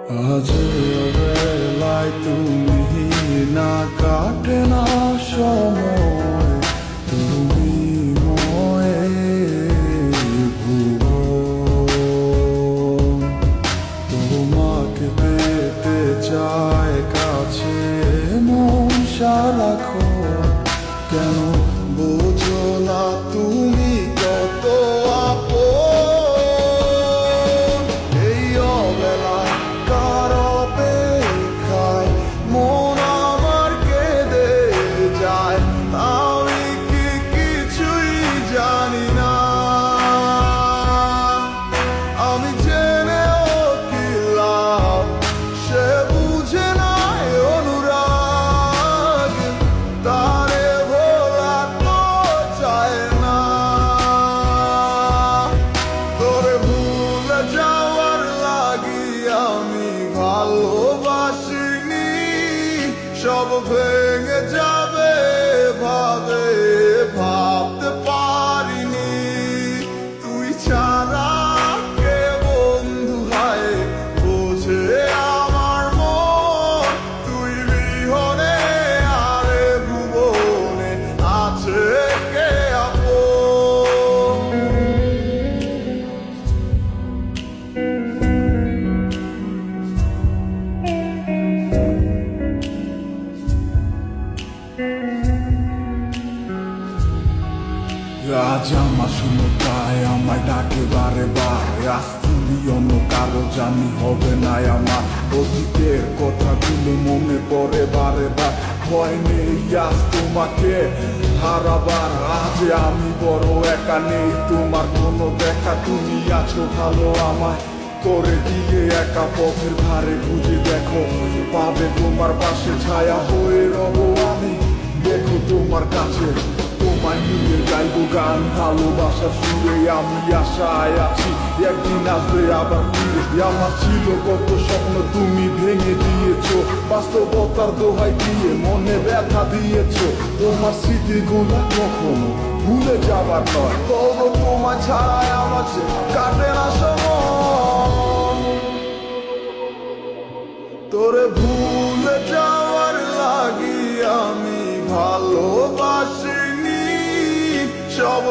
আজ বেলায় তুমি না কাটে না সময়, তুমি ময়ে ভুবন। তোমাকে পেতে চায় কাছে মন সারাক্ষণ, কেন বোঝো না তুমি কত আপন। এই অবেলায় কার অপেক্ষায় মন আমার কেঁদে যায়, আমি কি কিছুই জানি না। আমি জেনেও কি লাভ, সে বুঝে নাই অনুরাগ, তারে ভোলা তো চায় না। তোরে ভুলে যাওয়ার লাগি আমি ভালোবাসিনি, সব ভেঙে যাবে ভাবে ভাবতে পারিনি। তুই ছাড়া কে বন্ধু হয় বোঝে আমার মন, তুই বিহনে আরে ভুবনে আছে কে আপন। আজ আমার শূন্যতায় আমায় ডাকে বারে বারে, আজ তুমি অন্য কারো জানি হবে না আমার। অতীতের কথাগুলো মনে পড়ে বারে বার, ভয় নেই আজ তোমাকে হারাবার। আজ আমি বড় একা, নেই তোমার কোনো দেখা, তুমি আছো ভালো আমায় করে দিয়ে একা। পথের ধারে খুঁজে দেখো, পাবে তোমার পাশে ছায়া হয়ে রব আমি। দেখো তোমার কাছে তোমায় নিয়ে গাইবো গান, ভালোবাসার সুরে আমি আশায় আছি একদিন আসবে আবার ফিরে। আমার ছিল কত স্বপ্ন তুমি ভেঙে দিয়েছো, বাস্তবতার দোহাই দিয়ে মনে ব্যথা দিয়েছো। তোমার স্মৃতিগুলো কখনো ভুলে যাবার নয়, তবু তোমায় ছাড়াই আমার যে কাটে না সময়। তোরে ভুলে যাওয়ার লাগি আমি ভালোবাসিনি, সব